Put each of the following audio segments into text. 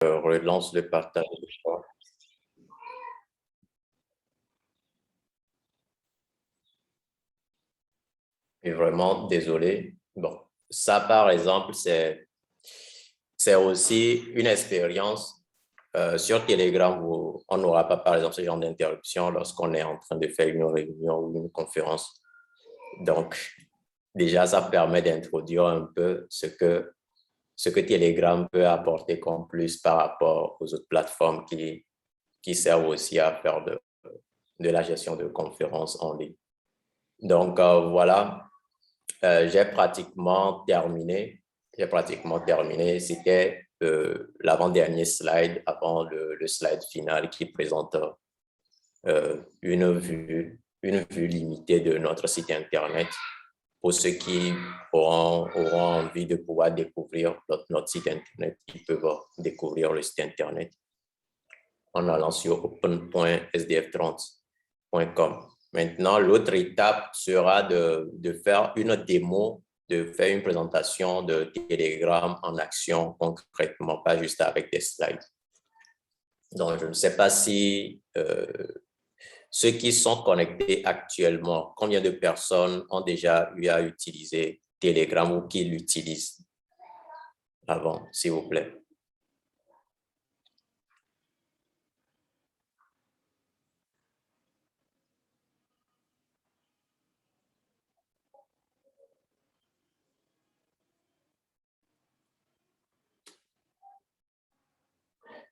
relance le partage de choix. Et vraiment, désolé. Bon, ça, par exemple, c'est aussi une expérience sur Telegram où on n'aura pas, par exemple, ce genre d'interruption lorsqu'on est en train de faire une réunion ou une conférence. Donc, déjà, ça permet d'introduire un peu ce que Telegram peut apporter comme plus par rapport aux autres plateformes qui servent aussi à faire de la gestion de conférences en ligne. Donc, voilà, j'ai pratiquement terminé. C'était l'avant-dernier slide avant le slide final qui présente une vue limitée de notre site Internet pour ceux qui auront envie de pouvoir découvrir notre site Internet. Ils peuvent découvrir le site Internet en allant sur open.sdf30.com. Maintenant, l'autre étape sera de faire une démo, de faire une présentation de Telegram en action concrètement, pas juste avec des slides. Donc, je ne sais pas si ceux qui sont connectés actuellement, combien de personnes ont déjà eu à utiliser Telegram ou qui l'utilisent avant, s'il vous plaît.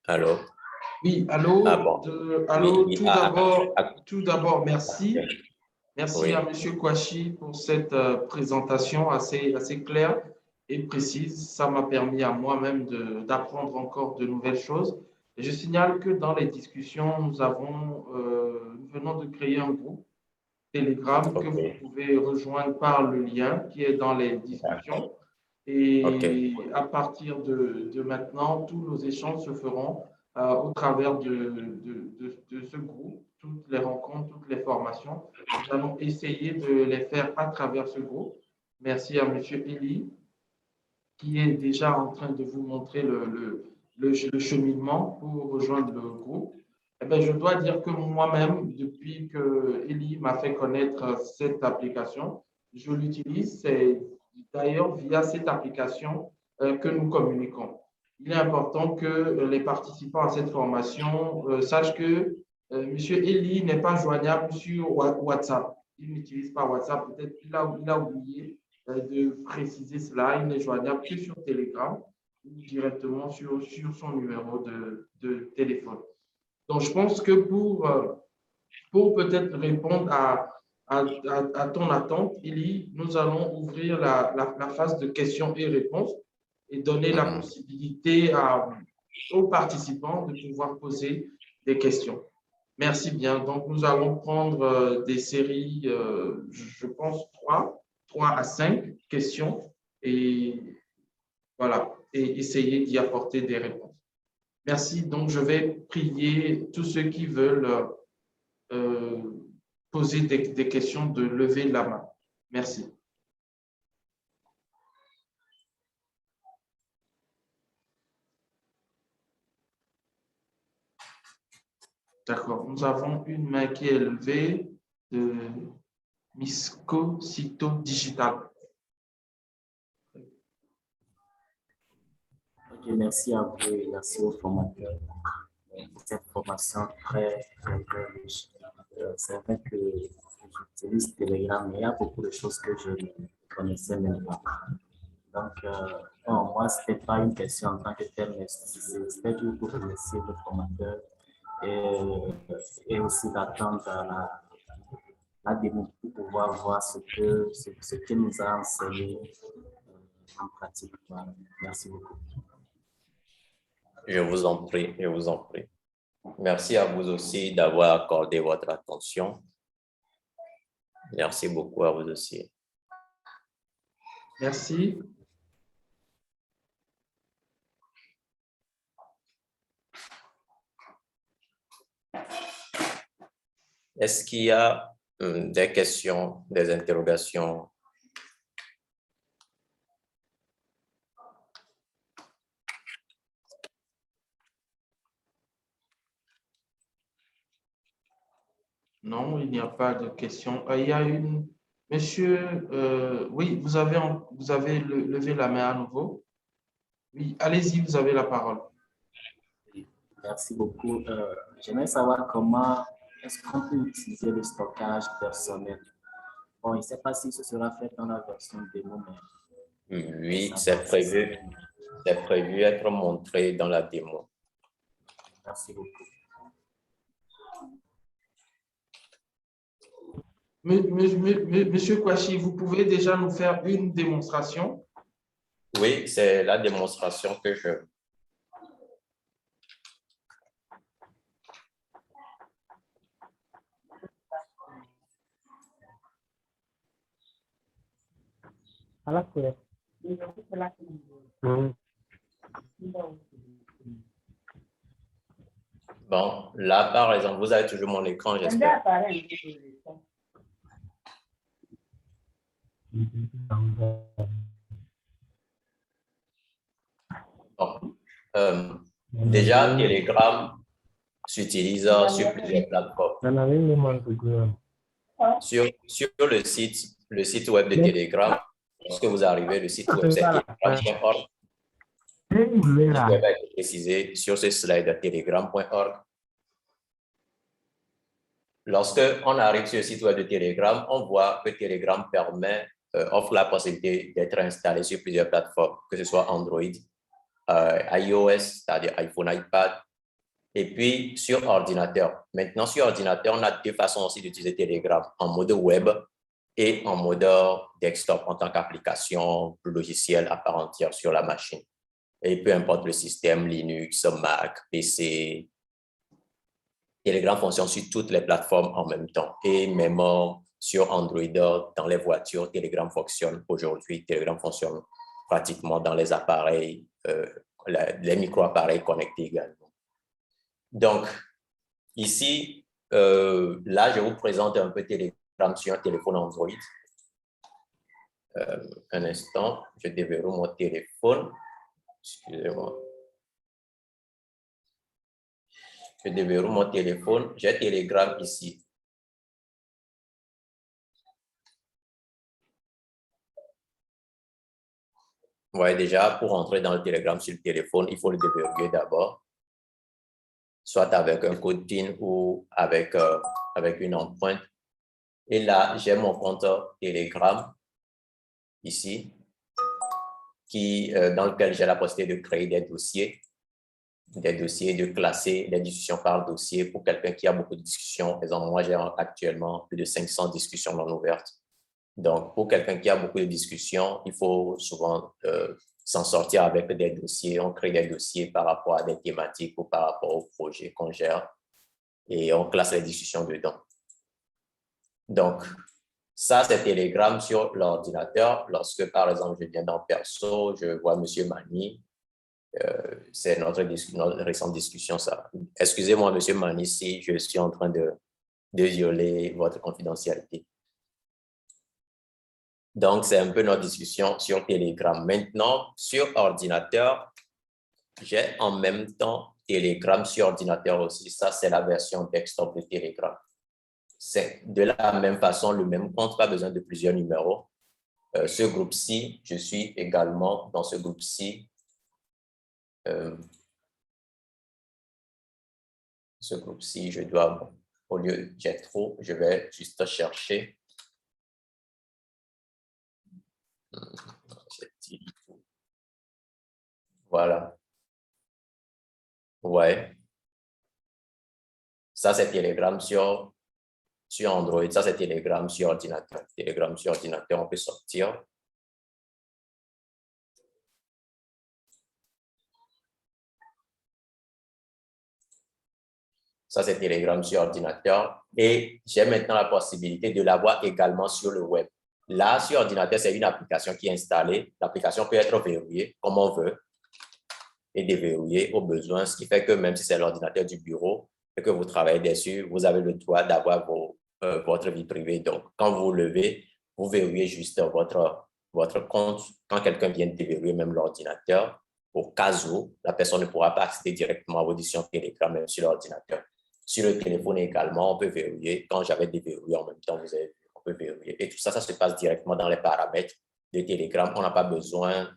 Allô? Oui, allô, bon. allô. Oui, Tout d'abord, merci. Merci oui. à M. Kouachi pour cette présentation assez claire et précise. Ça m'a permis à moi-même d'apprendre encore de nouvelles choses. Et je signale que dans les discussions, nous venons de créer un groupe Telegram que vous pouvez rejoindre par le lien qui est dans les discussions. Et à partir de maintenant, tous nos échanges se feront au travers de ce groupe, toutes les rencontres, toutes les formations. Nous allons essayer de les faire à travers ce groupe. Merci à M. Eli, qui est déjà en train de vous montrer le cheminement pour rejoindre le groupe. Eh bien, je dois dire que moi-même, depuis que Eli m'a fait connaître cette application, je l'utilise. C'est d'ailleurs via cette application que nous communiquons. Il est important que les participants à cette formation sachent que M. Eli n'est pas joignable sur WhatsApp. Il n'utilise pas WhatsApp. Peut-être qu'il a oublié de préciser cela. Il n'est joignable que sur Telegram ou directement sur son numéro de téléphone. Donc, je pense que pour peut-être répondre à ton attente, Eli, nous allons ouvrir la phase de questions et réponses et donner la possibilité aux participants de pouvoir poser des questions. Merci bien. Donc, nous allons prendre des séries, je pense, 3 à 5 questions et voilà, et essayer d'y apporter des réponses. Merci. Donc, je vais prier tous ceux qui veulent poser des questions de lever la main. Merci. D'accord. Nous avons une main qui est levée de Misco Cito Digital. Ok, merci à vous et merci aux formateurs pour cette formation très riche. C'est vrai que j'utilise Telegram, mais il y a beaucoup de choses que je ne connaissais même pas. Donc, non, moi, ce n'était pas une question en tant que telle, mais c'était juste pour remercier le formateur et aussi d'attendre la démo pour pouvoir voir ce qu'il nous a enseigné en pratique. Voilà. Merci beaucoup. Je vous en prie, je vous en prie. Merci à vous aussi d'avoir accordé votre attention. Merci beaucoup à vous aussi. Merci. Est-ce qu'il y a des questions, des interrogations? Non, il n'y a pas de question. Il y a une... Monsieur, oui, vous avez levé la main à nouveau. Oui, allez-y, vous avez la parole. Merci beaucoup. J'aimerais savoir comment est-ce qu'on peut utiliser le stockage personnel. Bon, je ne sais pas si ce sera fait dans la version démo, mais Oui, ça serait- c'est prévu être montré dans la démo. Merci beaucoup. Monsieur Kouachi, vous pouvez déjà nous faire une démonstration? Oui, c'est la démonstration que je... Bon, là, par exemple, vous avez toujours mon écran, j'espère. Bon, déjà, Telegram s'utilise sur plusieurs plateformes. Sur le site web de Telegram, lorsque vous arrivez, le site web, c'est telegram.org. Je vais préciser sur ce slide telegram.org. Lorsque on arrive sur le site web de Telegram, on voit que Telegram offre la possibilité d'être installé sur plusieurs plateformes, que ce soit Android, iOS, c'est-à-dire iPhone, iPad, et puis sur ordinateur. Maintenant, sur ordinateur, on a deux façons aussi d'utiliser Telegram, en mode web et en mode desktop, en tant qu'application logicielle à part entière sur la machine. Et peu importe le système, Linux, Mac, PC, Telegram fonctionne sur toutes les plateformes en même temps. Et même sur Android, dans les voitures, Telegram fonctionne aujourd'hui. Telegram fonctionne pratiquement dans les appareils, les micro-appareils connectés également. Donc, ici, là, je vous présente un peu Telegram sur un téléphone Android. Un instant, je déverrouille mon téléphone. Excusez-moi. Je déverrouille mon téléphone. J'ai Telegram ici. Vous voyez déjà, pour entrer dans le Telegram sur le téléphone, il faut le déverrouiller d'abord, soit avec un code PIN ou avec une empreinte. Et là, j'ai mon compte Telegram ici, dans lequel j'ai la possibilité de créer des dossiers, de classer les discussions par dossier pour quelqu'un qui a beaucoup de discussions. Par exemple, moi, j'ai actuellement plus de 500 discussions non ouvertes. Donc, pour quelqu'un qui a beaucoup de discussions, il faut souvent s'en sortir avec des dossiers. On crée des dossiers par rapport à des thématiques ou par rapport au projet qu'on gère et on classe les discussions dedans. Donc, ça, c'est Telegram sur l'ordinateur. Lorsque, par exemple, je viens dans Perso, je vois M. Mani. C'est notre récente discussion, ça. Excusez-moi, M. Mani, si je suis en train de violer votre confidentialité. Donc, c'est un peu notre discussion sur Telegram. Maintenant, sur ordinateur, j'ai en même temps Telegram sur ordinateur aussi. Ça, c'est la version desktop de Telegram. C'est de la même façon, le même compte, pas besoin de plusieurs numéros. Ce groupe-ci, je suis également dans ce groupe-ci. Ce groupe-ci, je dois, au lieu j'ai trop, je vais juste chercher. Voilà. Ouais. Ça, c'est Telegram sur Android. Ça, c'est Telegram sur ordinateur. Telegram sur ordinateur, on peut sortir. Ça, c'est Telegram sur ordinateur. Et j'ai maintenant la possibilité de l'avoir également sur le web. Là, sur ordinateur, c'est une application qui est installée. L'application peut être verrouillée comme on veut et déverrouillée au besoin, ce qui fait que même si c'est l'ordinateur du bureau et que vous travaillez dessus, vous avez le droit d'avoir votre vie privée. Donc, quand vous levez, vous verrouillez juste votre compte. Quand quelqu'un vient de déverrouiller même l'ordinateur, au cas où, la personne ne pourra pas accéder directement à vos discussions Telegram même sur l'ordinateur. Sur le téléphone également, on peut verrouiller. Quand j'avais déverrouillé en même temps, vous avez vu, on peut verrouiller. Et tout ça, ça se passe directement dans les paramètres de Telegram. On n'a pas besoin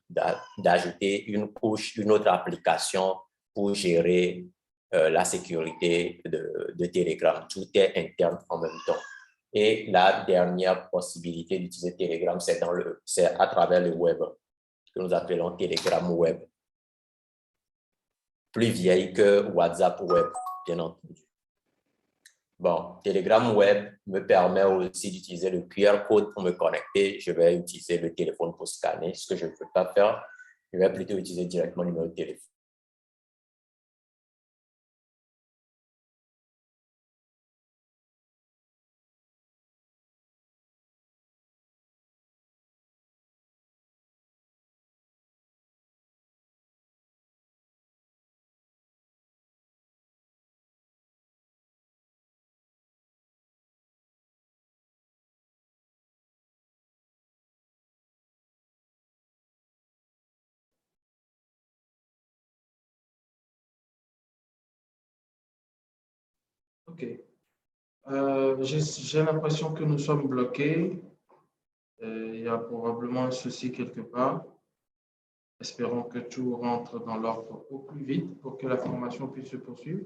d'ajouter une couche, une autre application pour gérer la sécurité de Telegram. Tout est interne en même temps. Et la dernière possibilité d'utiliser Telegram, c'est à travers le web, que nous appelons Telegram Web. Plus vieille que WhatsApp Web, bien entendu. Bon, Telegram Web me permet aussi d'utiliser le QR code pour me connecter. Je vais utiliser le téléphone pour scanner. Ce que je ne peux pas faire, je vais plutôt utiliser directement le numéro de téléphone. OK. J'ai l'impression que nous sommes bloqués. Il y a probablement un souci quelque part. Espérons que tout rentre dans l'ordre au plus vite pour que la formation puisse se poursuivre.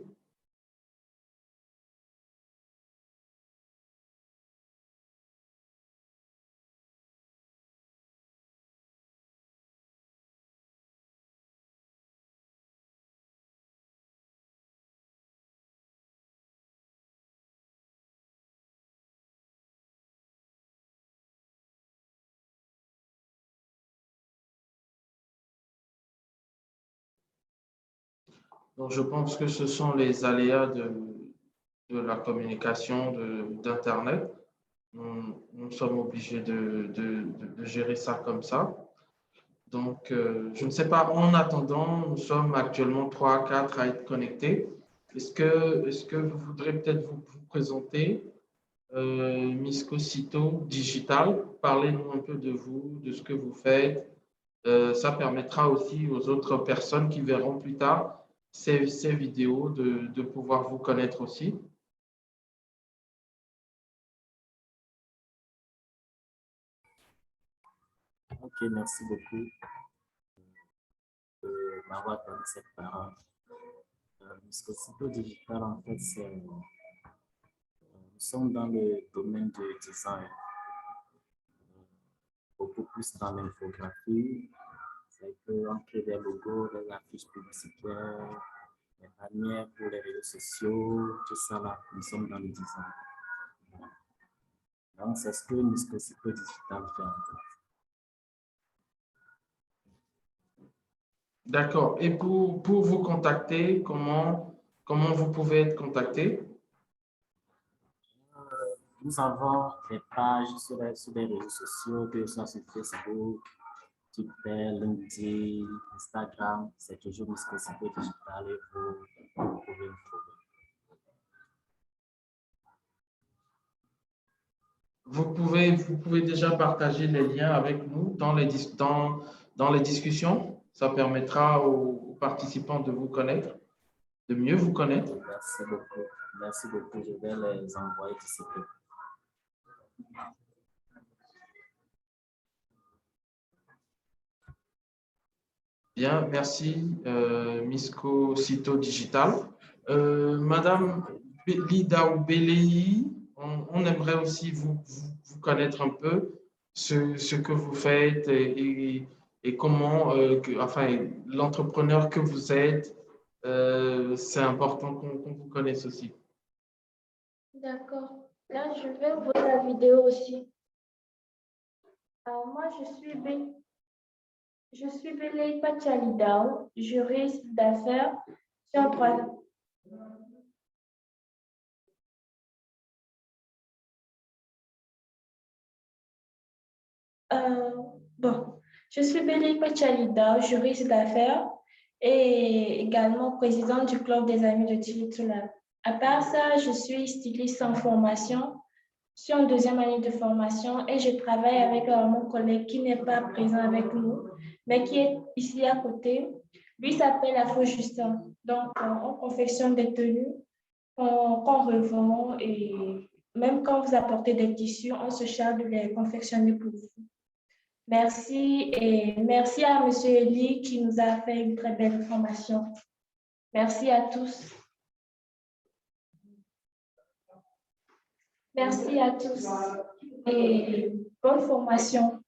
Donc, je pense que ce sont les aléas de la communication d'Internet. Nous sommes obligés de gérer ça comme ça. Donc, je ne sais pas, en attendant, nous sommes actuellement 3 à 4 à être connectés. Est-ce que vous voudrez peut-être vous présenter, Misko Cito Digital? Parlez-nous un peu de vous, de ce que vous faites. Ça permettra aussi aux autres personnes qui verront plus tard ces vidéos de pouvoir vous connaître aussi. Ok, merci beaucoup de m'avoir donné cette parole. Misko Cito Digital, en fait, nous sommes dans le domaine du design, beaucoup plus dans l'infographie. C'est qu'on crée des logos, des affiches publicitaires, des bannières pour les réseaux sociaux, tout ça là, nous sommes dans le design. Donc, c'est ce que Misko Cito Digital fait en fait. D'accord. Et pour vous contacter, comment vous pouvez être contacté? Nous avons des pages sur les réseaux sociaux, que ce soit sur Facebook, Twitter, LinkedIn, Instagram. C'est toujours Misko Cito Digital et vous pouvez me trouver. Vous pouvez déjà partager les liens avec nous dans les discussions. Ça permettra aux participants de vous connaître, de mieux vous connaître. Merci beaucoup. Merci beaucoup. Je vais les envoyer d'ici peu. Bien, merci, Misko Cito Digital. Madame Lida Oubelei, on aimerait aussi vous connaître un peu, ce que vous faites et comment, enfin, l'entrepreneur que vous êtes, c'est important qu'on vous connaisse aussi. D'accord. Là, je vais voir la vidéo aussi. Moi, je suis Belay Pachalidao, juriste d'affaires sur 3 ans. Bon, je suis Belay Pachalidao, juriste d'affaires et également présidente du club des amis de Tiritula. À part ça, je suis styliste en formation. Je suis en 2e année de formation et je travaille avec mon collègue qui n'est pas présent avec nous, mais qui est ici à côté. Lui s'appelle Afro Justin. Donc, on confectionne des tenues qu'on revend et même quand vous apportez des tissus, on se charge de les confectionner pour vous. Merci et merci à M. Eli qui nous a fait une très belle formation. Merci à tous. Merci à tous et bonne formation.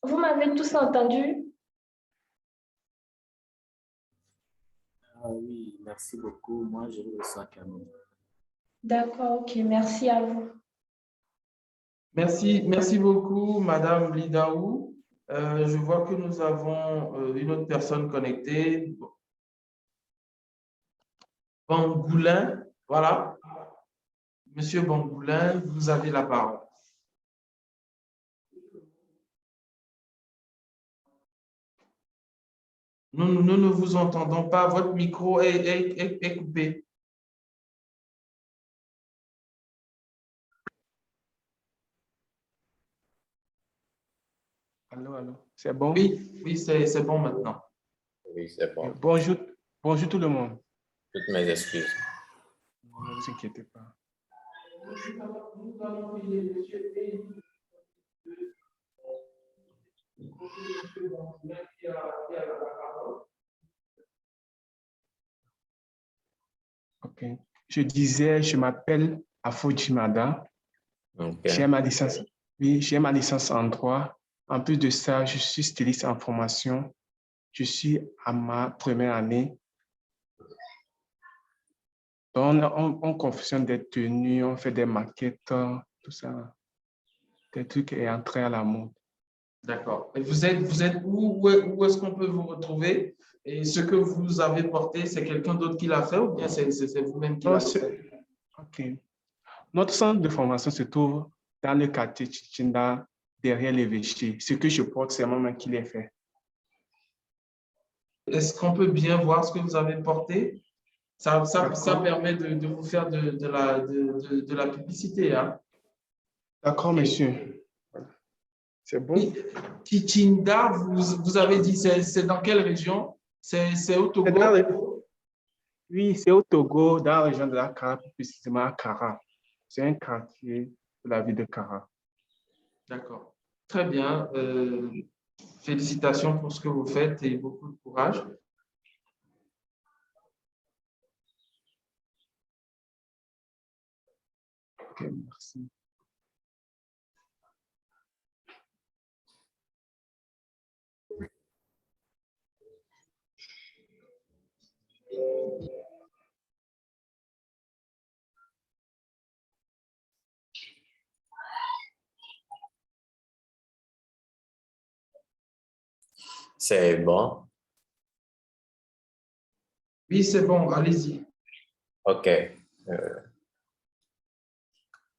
Vous m'avez tous entendu? Ah oui, merci beaucoup. Moi, je vous reçois quand même. D'accord, ok, merci à vous. Merci beaucoup, Madame Lidaou. Je vois que nous avons une autre personne connectée. Bangoulin, voilà. Monsieur Bangoulin, vous avez la parole. Nous ne vous entendons pas. Votre micro est coupé. Allô, allô. C'est bon? Oui, c'est bon maintenant. Oui, c'est bon. Bonjour, bonjour tout le monde. Toutes mes excuses. Ne vous inquiétez pas. Ok. Je disais, je m'appelle Afojimada. Ok. J'ai ma licence. Oui, j'ai ma licence en droit. En plus de ça, je suis styliste en formation. Je suis à ma première année. Donc, on confectionne des tenues, on fait des maquettes, tout ça. Des trucs et entrer à la mode. D'accord. Et vous êtes où est-ce qu'on peut vous retrouver? Et ce que vous avez porté, c'est quelqu'un d'autre qui l'a fait ou bien c'est vous-même qui Non, l'avez fait? OK. Notre centre de formation se trouve dans le quartier Chichinda, derrière l'évêché. Ce que je porte, c'est moi-même qui l'ai fait. Est-ce qu'on peut bien voir ce que vous avez porté? Ça permet de vous faire de la publicité, hein? D'accord, monsieur. C'est bon? Oui. Kichinda, vous avez dit, c'est dans quelle région? C'est au Togo? Oui, c'est au Togo, dans la région de la Kara, plus précisément à Kara. C'est un quartier de la ville de Kara. D'accord. Très bien. Félicitations pour ce que vous faites et beaucoup de courage. OK, merci. C'est bon. Oui, c'est bon, allez-y. OK.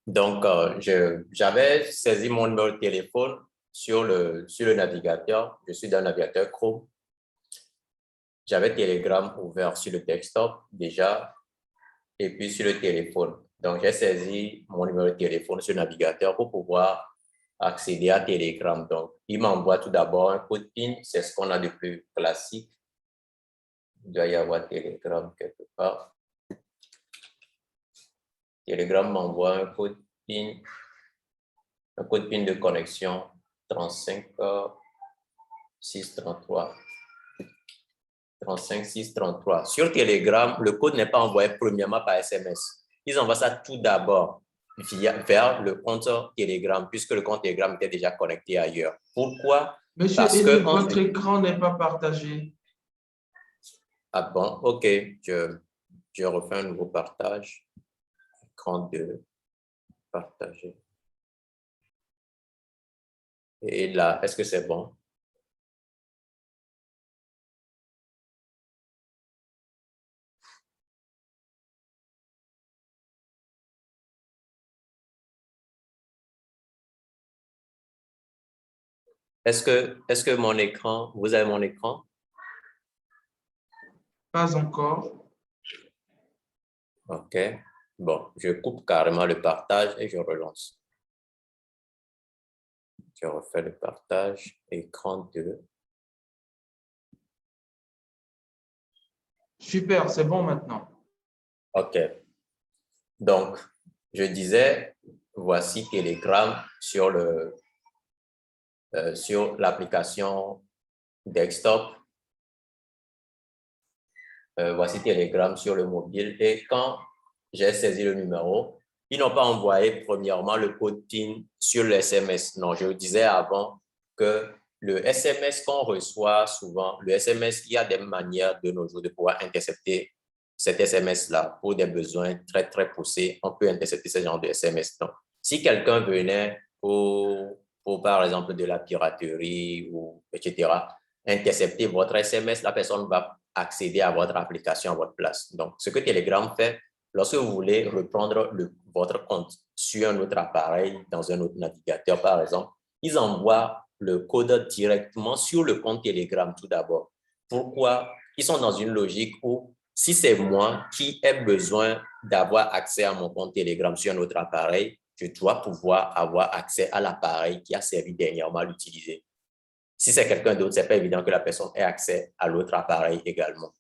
Donc, j'avais saisi mon numéro de téléphone sur le navigateur. Je suis dans le navigateur Chrome. J'avais Telegram ouvert sur le desktop déjà et puis sur le téléphone. Donc, j'ai saisi mon numéro de téléphone sur le navigateur pour pouvoir accéder à Telegram. Donc, il m'envoie tout d'abord un code PIN. C'est ce qu'on a de plus classique. Il doit y avoir Telegram quelque part. Telegram m'envoie un code PIN de connexion 35 633. 35 633. Sur Telegram, le code n'est pas envoyé premièrement par SMS. Ils envoient ça tout d'abord vers le compte Telegram, puisque le compte Telegram était déjà connecté ailleurs. Pourquoi? Monsieur Parce Eli, que votre écran n'est pas partagé. Ah bon, OK. Je refais un nouveau partage. Écran de partager. Et là, est-ce que c'est bon? Est-ce que mon écran, vous avez mon écran? Pas encore. OK. Bon, je coupe carrément le partage et je relance. Je refais le partage. Écran 2. Super, c'est bon maintenant. OK. Donc, je disais, voici Telegram sur l'application desktop. Voici Telegram sur le mobile. Et quand j'ai saisi le numéro, ils n'ont pas envoyé premièrement le code PIN sur le SMS. Non, je disais avant que le SMS qu'on reçoit souvent, le SMS, il y a des manières de nos jours de pouvoir intercepter cet SMS-là pour des besoins très, très poussés. On peut intercepter ce genre de SMS. Donc, si quelqu'un venait pour, par exemple, de la piraterie ou etc., intercepter votre SMS, la personne va accéder à votre application à votre place. Donc, ce que Telegram fait, lorsque vous voulez reprendre votre compte sur un autre appareil, dans un autre navigateur, par exemple, ils envoient le code directement sur le compte Telegram tout d'abord. Pourquoi? Ils sont dans une logique où si c'est moi qui ai besoin d'avoir accès à mon compte Telegram sur un autre appareil, je dois pouvoir avoir accès à l'appareil qui a servi dernièrement à l'utiliser. Si c'est quelqu'un d'autre, ce n'est pas évident que la personne ait accès à l'autre appareil également.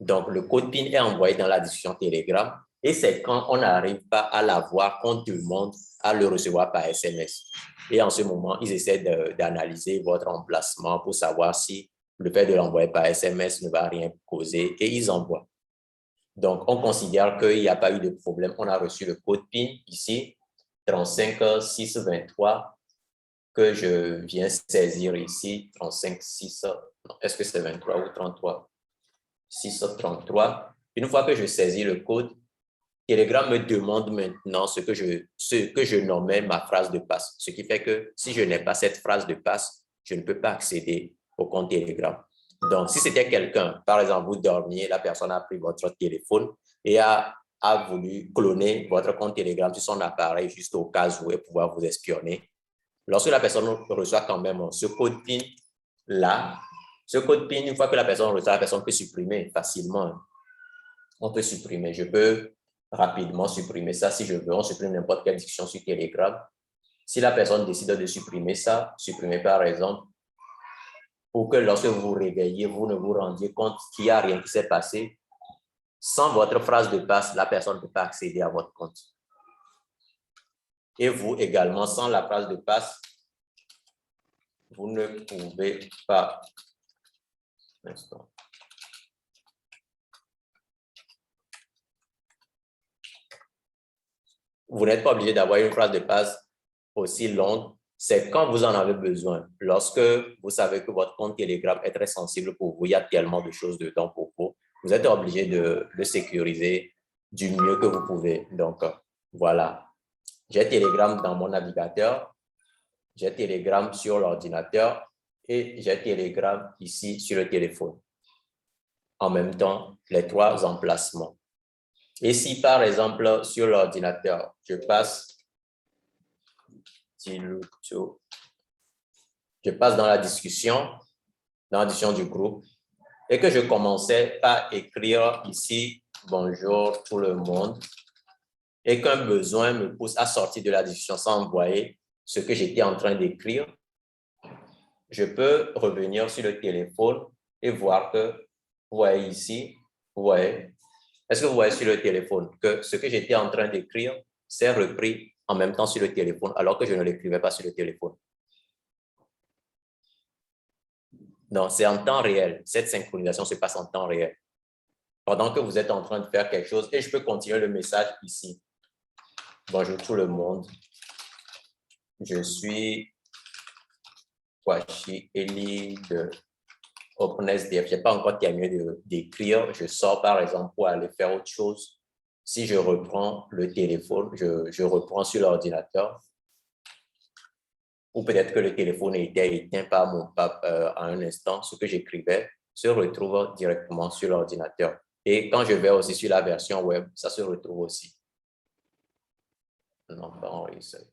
Donc, le code PIN est envoyé dans la discussion Telegram et c'est quand on n'arrive pas à l'avoir qu'on demande à le recevoir par SMS. Et en ce moment, ils essaient d'analyser votre emplacement pour savoir si le fait de l'envoyer par SMS ne va rien causer et ils envoient. Donc, on considère qu'il n'y a pas eu de problème. On a reçu le code PIN ici, 35623, que je viens saisir ici, 356, est-ce que c'est 23 ou 33? 633. Une fois que je saisis le code, Telegram me demande maintenant ce que je nommais ma phrase de passe. Ce qui fait que si je n'ai pas cette phrase de passe, je ne peux pas accéder au compte Telegram. Donc, si c'était quelqu'un, par exemple, vous dormiez, la personne a pris votre téléphone et a voulu cloner votre compte Telegram sur son appareil juste au cas où et pouvoir vous espionner. Lorsque la personne reçoit quand même ce code PIN-là, ce code PIN, une fois que la personne reçoit, la personne peut supprimer facilement. On peut supprimer. Je peux rapidement supprimer ça si je veux. On supprime n'importe quelle discussion sur Telegram. Si la personne décide de supprimer ça, supprimer par exemple, pour que lorsque vous vous réveillez, vous ne vous rendiez compte qu'il n'y a rien qui s'est passé. Sans votre phrase de passe, la personne ne peut pas accéder à votre compte. Et vous également, sans la phrase de passe, vous ne pouvez pas. Vous n'êtes pas obligé d'avoir une phrase de passe aussi longue. C'est quand vous en avez besoin. Lorsque vous savez que votre compte Telegram est très sensible pour vous, il y a tellement de choses dedans pour vous, vous êtes obligé de le sécuriser du mieux que vous pouvez. Donc, voilà. J'ai Telegram dans mon navigateur, j'ai Telegram sur l'ordinateur et j'ai Telegram ici sur le téléphone. En même temps, les trois emplacements. Et si, par exemple, sur l'ordinateur, je passe dans la discussion du groupe et que je commençais par écrire ici « Bonjour tout le monde » et qu'un besoin me pousse à sortir de la discussion sans envoyer ce que j'étais en train d'écrire, je peux revenir sur le téléphone et voir que, vous voyez ici, vous voyez, est-ce que vous voyez sur le téléphone que ce que j'étais en train d'écrire s'est repris en même temps sur le téléphone alors que je ne l'écrivais pas sur le téléphone? Non, c'est en temps réel. Cette synchronisation se passe en temps réel. Pendant que vous êtes en train de faire quelque chose, et je peux continuer le message ici. Bonjour tout le monde. Je suis Kwashi Eli de OpenSDF. Je n'ai pas encore terminé d'écrire. Je sors par exemple pour aller faire autre chose. Si je reprends le téléphone, je reprends sur l'ordinateur. Ou peut-être que le téléphone était éteint par mon pape à un instant. Ce que j'écrivais se retrouve directement sur l'ordinateur. Et quand je vais aussi sur la version web, ça se retrouve aussi. Non, pas enregistré.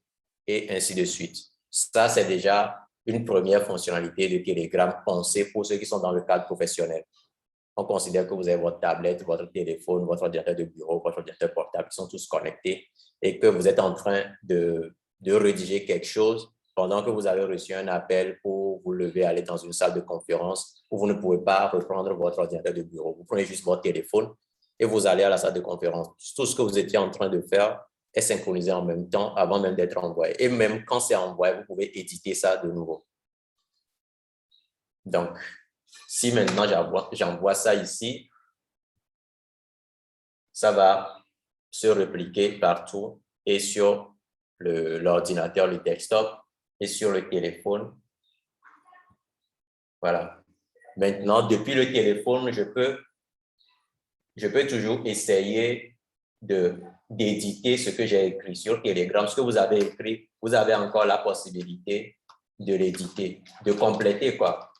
Et ainsi de suite. Ça, c'est déjà une première fonctionnalité de Telegram pensée pour ceux qui sont dans le cadre professionnel. on considère que vous avez votre tablette, votre téléphone, votre ordinateur de bureau, votre ordinateur portable, qui sont tous connectés et que vous êtes en train de rédiger quelque chose pendant que vous avez reçu un appel pour vous lever, aller dans une salle de conférence où vous ne pouvez pas reprendre votre ordinateur de bureau. Vous prenez juste votre téléphone et vous allez à la salle de conférence. Tout ce que vous étiez en train de faire est synchronisé en même temps avant même d'être envoyé. Et même quand c'est envoyé, vous pouvez éditer ça de nouveau. Donc, si maintenant j'envoie ça ici, ça va se répliquer partout et sur l'ordinateur, le desktop et sur le téléphone. Voilà. Maintenant, depuis le téléphone, je peux toujours essayer d'éditer ce que j'ai écrit sur Telegram. Ce que vous avez écrit, vous avez encore la possibilité de l'éditer, de compléter, quoi.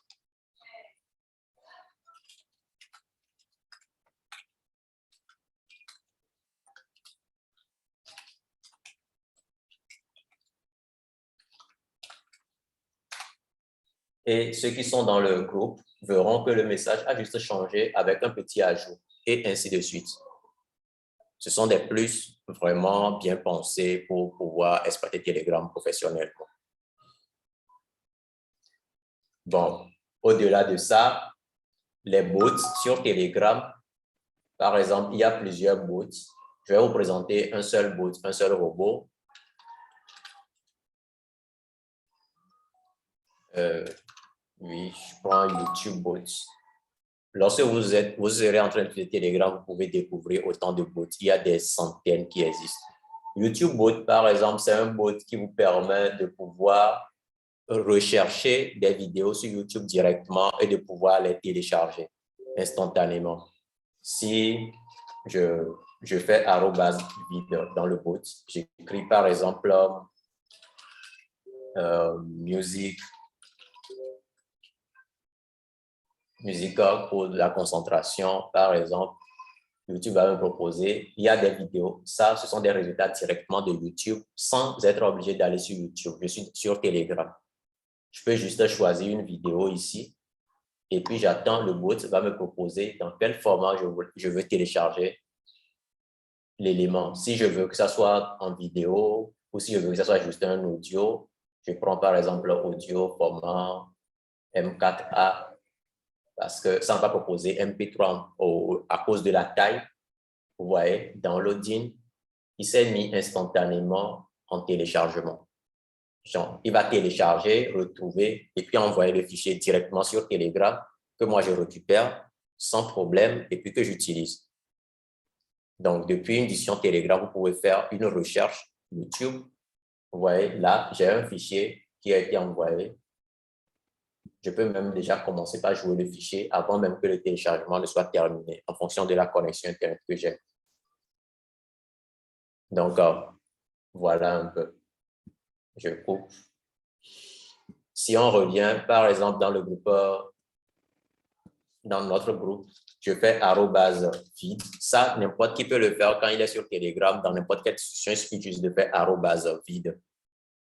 Et ceux qui sont dans le groupe verront que le message a juste changé avec un petit ajout et ainsi de suite. Ce sont des plus vraiment bien pensés pour pouvoir exploiter Telegram professionnellement. Bon, au-delà de ça, les bots sur Telegram, par exemple, il y a plusieurs bots. Je vais vous présenter un seul bot, un seul robot. Oui, je prends YouTube Bots. Lorsque vous serez en train de faire Telegram, vous pouvez découvrir autant de bots. Il y a des centaines qui existent. YouTube Bot, par exemple, c'est un bot qui vous permet de pouvoir rechercher des vidéos sur YouTube directement et de pouvoir les télécharger instantanément. Si je fais @vide dans le bot, j'écris par exemple musique pour la concentration, par exemple. YouTube va me proposer, il y a des vidéos. Ça, ce sont des résultats directement de YouTube sans être obligé d'aller sur YouTube. Je suis sur Telegram. Je peux juste choisir une vidéo ici et puis j'attends, le bot va me proposer dans quel format je veux télécharger l'élément. Si je veux que ça soit en vidéo ou si je veux que ça soit juste un audio, je prends par exemple audio format M4A parce que ça va proposer MP3 à cause de la taille. Vous voyez, downloading, il s'est mis instantanément en téléchargement. Genre, il va télécharger, retrouver et puis envoyer le fichier directement sur Telegram que moi je récupère sans problème et puis que j'utilise. Donc, depuis une édition Telegram, vous pouvez faire une recherche YouTube. Vous voyez, là, j'ai un fichier qui a été envoyé. Je peux même déjà commencer par jouer le fichier avant même que le téléchargement ne soit terminé en fonction de la connexion Internet que j'ai. Donc, voilà un peu. Je coupe. Si on revient, par exemple, dans le groupe, dans notre groupe, je fais @vide. Ça, n'importe qui peut le faire quand il est sur Telegram, dans n'importe quelle discussion, il suffit juste de faire @vide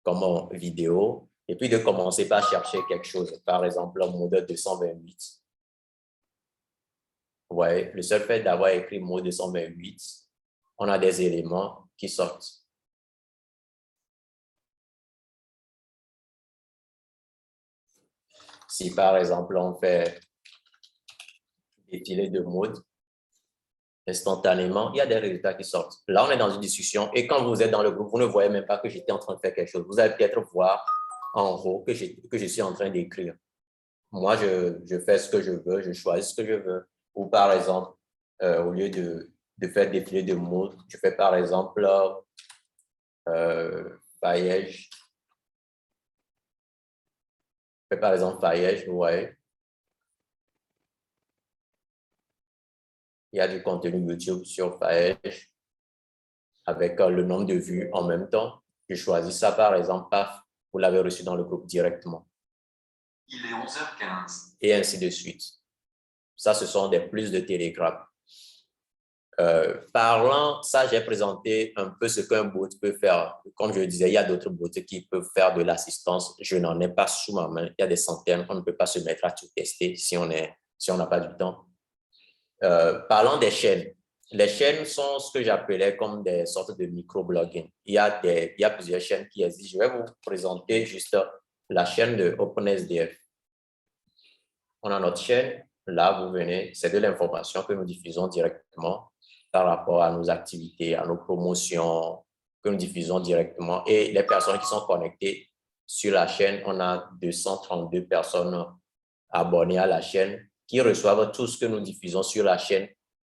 comme en vidéo, et puis de commencer par chercher quelque chose. Par exemple, le mode 228. Vous voyez, le seul fait d'avoir écrit mot 228, on a des éléments qui sortent. Si par exemple, on fait défiler de mode, instantanément, il y a des résultats qui sortent. Là, on est dans une discussion et quand vous êtes dans le groupe, vous ne voyez même pas que j'étais en train de faire quelque chose. Vous allez peut-être voir en haut que je suis en train d'écrire. Moi, je fais ce que je veux, je choisis ce que je veux. Ou par exemple, au lieu de faire défiler de mots, je fais par exemple paillage. Je fais par exemple paillage, vous voyez. Il y a du contenu YouTube sur Paège avec le nombre de vues en même temps. Je choisis ça par exemple, paf, vous l'avez reçu dans le groupe directement. Il est 11h15. Et ainsi de suite. Ça, ce sont des plus de Telegram. Parlant, ça, j'ai présenté un peu ce qu'un bot peut faire. Comme je le disais, il y a d'autres bots qui peuvent faire de l'assistance. Je n'en ai pas sous ma main. Il y a des centaines. On ne peut pas se mettre à tout tester si on n'a pas du temps. Parlant des chaînes. Les chaînes sont ce que j'appelais comme des sortes de microblogging. Il y a plusieurs chaînes qui existent. Je vais vous présenter juste la chaîne de OpenSDF. On a notre chaîne. Là, vous venez, c'est de l'information que nous diffusons directement par rapport à nos activités, à nos promotions, que nous diffusons directement. Et les personnes qui sont connectées sur la chaîne, on a 232 personnes abonnées à la chaîne qui reçoivent tout ce que nous diffusons sur la chaîne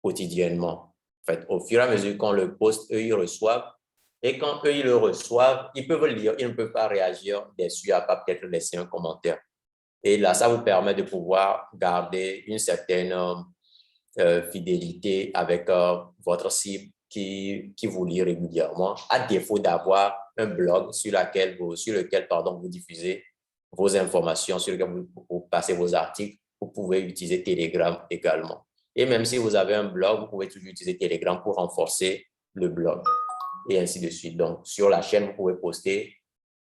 quotidiennement. En fait, au fur et à mesure qu'on le poste, eux, ils reçoivent. Et quand eux, ils le reçoivent, ils peuvent lire, ils ne peuvent pas réagir dessus, à part peut-être laisser un commentaire. Et là, ça vous permet de pouvoir garder une certaine fidélité avec votre cible qui vous lit régulièrement, à défaut d'avoir un blog sur lequel vous diffusez vos informations, sur lequel vous passez vos articles. Vous pouvez utiliser Telegram également. Et même si vous avez un blog, vous pouvez toujours utiliser Telegram pour renforcer le blog et ainsi de suite. Donc, sur la chaîne, vous pouvez poster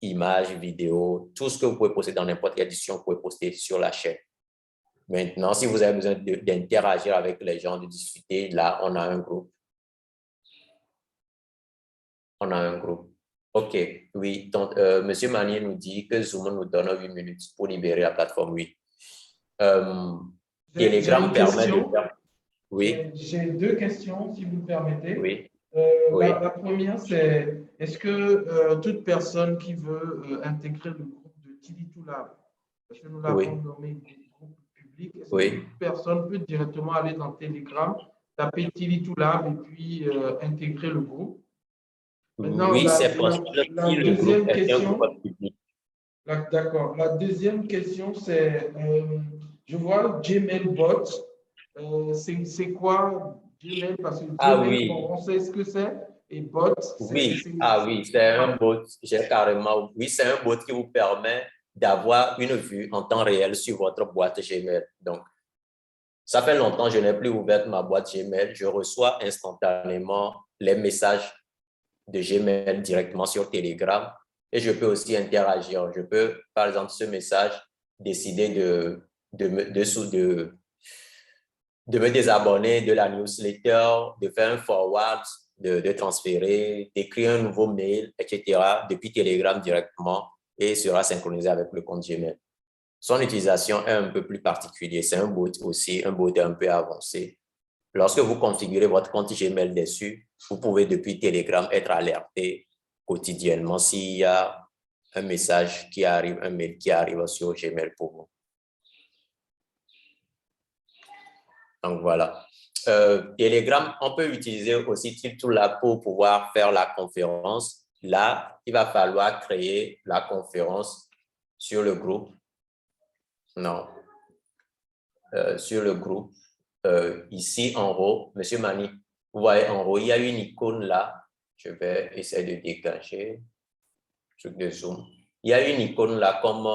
images, vidéos, tout ce que vous pouvez poster dans n'importe quelle édition, vous pouvez poster sur la chaîne. Maintenant, si vous avez besoin d'interagir avec les gens, de discuter, là, on a un groupe. On a un groupe. OK, oui. Donc, Monsieur Manier nous dit que Zoom nous donne 8 minutes pour libérer la plateforme, oui. Telegram permet de faire... Oui. J'ai deux questions, si vous me permettez. Oui. Oui. La première, c'est est-ce que toute personne qui veut intégrer le groupe de Tilitulab, parce que nous l'avons nommé groupe public, est-ce que toute personne peut directement aller dans Telegram, taper Tilitulab et puis intégrer le groupe? Maintenant, oui, c'est possible. La deuxième question. D'accord. La deuxième question, c'est je vois Gmail bot. C'est quoi Gmail? Parce que Gmail, on sait ce que c'est. Et bot, oui, c'est un bot. J'ai carrément, oui, c'est un bot qui vous permet d'avoir une vue en temps réel sur votre boîte Gmail. Donc, ça fait longtemps que je n'ai plus ouvert ma boîte Gmail. Je reçois instantanément les messages de Gmail directement sur Telegram et je peux aussi interagir. Je peux, par exemple, ce message, décider de me désabonner de la newsletter, de faire un forward, de transférer, d'écrire un nouveau mail, etc. depuis Telegram directement et sera synchronisé avec le compte Gmail. Son utilisation est un peu plus particulière. C'est un bot aussi, un bot un peu avancé. Lorsque vous configurez votre compte Gmail dessus, vous pouvez depuis Telegram être alerté quotidiennement s'il y a un message qui arrive, un mail qui arrive sur Gmail pour vous. Donc voilà. Telegram, on peut utiliser aussi Tilitulab pour pouvoir faire la conférence. Là, il va falloir créer la conférence sur le groupe. Non. Sur le groupe. Ici en haut, Monsieur Mani, vous voyez en haut, il y a une icône là. Je vais essayer de dégager. Truc de zoom. Il y a une icône là comme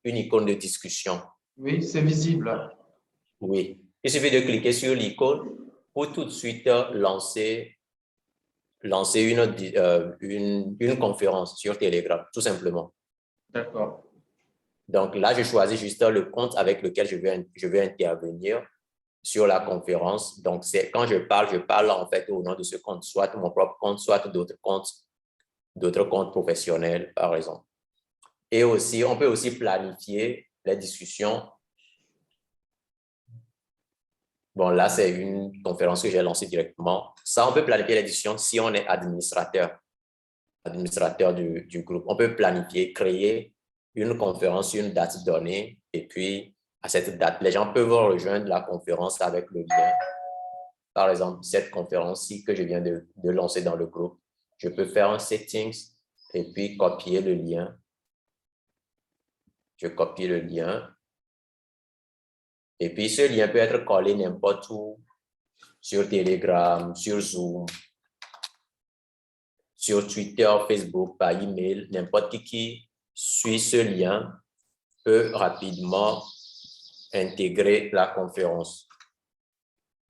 une icône de discussion. Oui, c'est visible. Oui. Il suffit de cliquer sur l'icône pour tout de suite lancer une conférence sur Telegram, tout simplement. D'accord. Donc là, je choisis juste le compte avec lequel je vais intervenir sur la conférence. Donc, quand je parle en fait au nom de ce compte, soit mon propre compte, soit d'autres comptes professionnels, par exemple. Et aussi, on peut aussi planifier les discussions. Bon, là, c'est une conférence que j'ai lancée directement. Ça, on peut planifier les discussions si on est administrateur du groupe. On peut planifier, créer une conférence sur une date donnée et puis à cette date, les gens peuvent rejoindre la conférence avec le lien. Par exemple, cette conférence-ci que je viens de lancer dans le groupe, je peux faire un settings et puis copier le lien. Je copie le lien. Et puis, ce lien peut être collé n'importe où, sur Telegram, sur Zoom, sur Twitter, Facebook, par email. N'importe qui suit ce lien peut rapidement intégrer la conférence.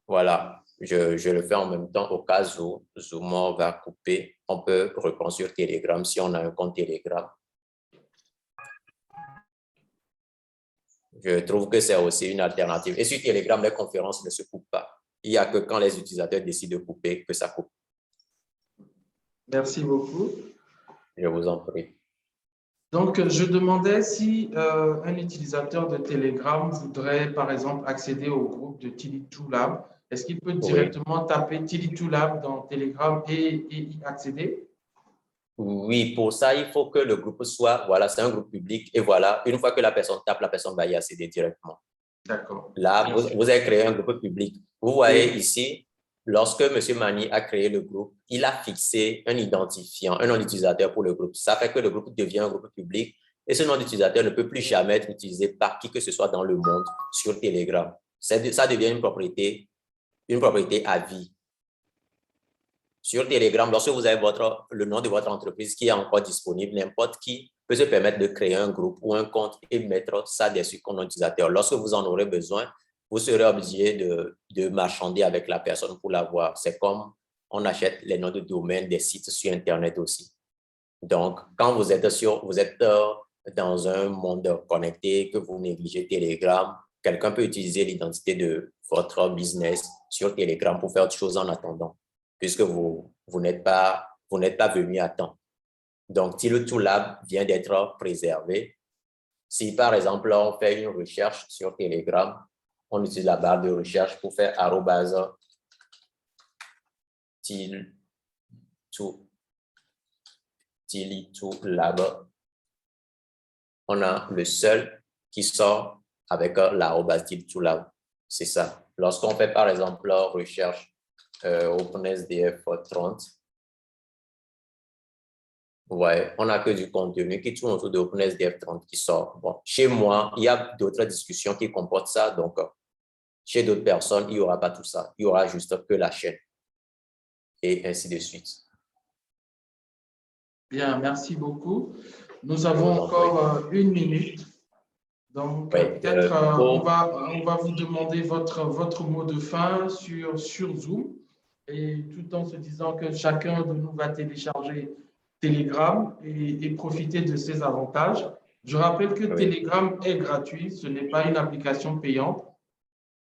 Voilà, je le fais en même temps au cas où Zoom va couper. On peut reprendre sur Telegram si on a un compte Telegram. Je trouve que c'est aussi une alternative. Et sur Telegram, les conférences ne se coupent pas. Il n'y a que quand les utilisateurs décident de couper que ça coupe. Merci beaucoup. Je vous en prie. Donc, je demandais si un utilisateur de Telegram voudrait, par exemple, accéder au groupe de Tili2Lab. Est-ce qu'il peut directement taper Tili2Lab dans Telegram et y accéder? Oui, pour ça, il faut que le groupe soit, voilà, c'est un groupe public. Et voilà, une fois que la personne tape, la personne va y accéder directement. D'accord. Là, vous avez créé un groupe public. Vous voyez ici, lorsque M. Mani a créé le groupe, il a fixé un identifiant, un nom d'utilisateur pour le groupe. Ça fait que le groupe devient un groupe public et ce nom d'utilisateur ne peut plus jamais être utilisé par qui que ce soit dans le monde sur Telegram. Ça devient une propriété à vie. Sur Telegram, lorsque vous avez le nom de votre entreprise qui est encore disponible, n'importe qui peut se permettre de créer un groupe ou un compte et mettre ça dessus comme nom d'utilisateur. Lorsque vous en aurez besoin, vous serez obligé de marchander avec la personne pour l'avoir. C'est comme on achète les noms de domaine des sites sur Internet aussi. Donc, quand vous êtes dans un monde connecté, que vous négligez Telegram, quelqu'un peut utiliser l'identité de votre business sur Telegram pour faire autre chose en attendant, puisque vous n'êtes pas venu à temps. Donc, Tili2Lab vient d'être préservé. Si, par exemple, on fait une recherche sur Telegram, on utilise la barre de recherche pour faire @Tili2Lab. On a le seul qui sort avec @Tili2Lab. C'est ça. Lorsqu'on fait, par exemple, recherche OpenSDF 30, ouais, on n'a que du contenu qui tourne autour de OpenSDF 30 qui sort. Bon, chez moi, il y a d'autres discussions qui comportent ça. Donc, chez d'autres personnes, il n'y aura pas tout ça. Il y aura juste que la chaîne. Et ainsi de suite. Bien, merci beaucoup. Nous avons encore 1 minute. Donc, peut-être on va vous demander votre mot de fin sur Zoom. Et tout en se disant que chacun de nous va télécharger Telegram et profiter de ses avantages. Je rappelle que Telegram est gratuit, ce n'est pas une application payante.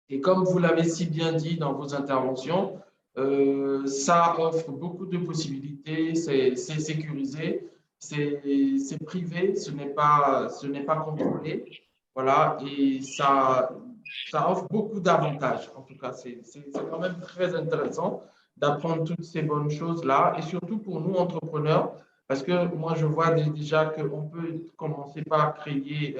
Et comme vous l'avez si bien dit dans vos interventions, ça offre beaucoup de possibilités, c'est sécurisé, c'est privé, ce n'est pas contrôlé. Voilà, et ça offre beaucoup d'avantages. En tout cas, c'est quand même très intéressant d'apprendre toutes ces bonnes choses-là, et surtout pour nous, entrepreneurs, parce que moi, je vois déjà qu'on peut commencer par créer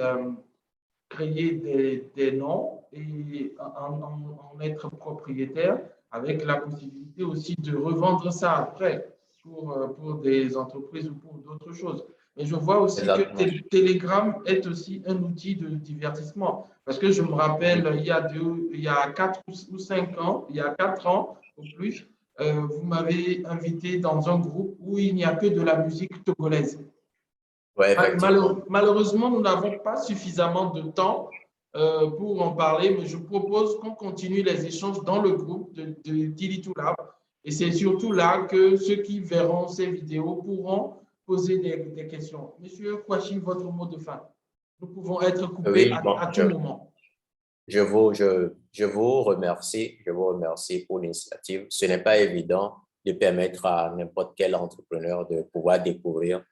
des noms et en être propriétaire, avec la possibilité aussi de revendre ça après pour des entreprises ou pour d'autres choses. Mais je vois aussi que Telegram est aussi un outil de divertissement. Parce que je me rappelle, il y a 4 ou 5 ans, il y a 4 ans ou plus, vous m'avez invité dans un groupe où il n'y a que de la musique togolaise. Ouais, malheureusement, nous n'avons pas suffisamment de temps pour en parler, mais je propose qu'on continue les échanges dans le groupe de Tili2Lab. Et c'est surtout là que ceux qui verront ces vidéos pourront poser des questions. Monsieur Kouachi, votre mot de fin. Nous pouvons être coupés à tout moment. Je vous remercie pour l'initiative. Ce n'est pas évident de permettre à n'importe quel entrepreneur de pouvoir découvrir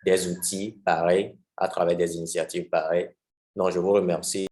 des outils pareils à travers des initiatives pareilles. Donc, je vous remercie.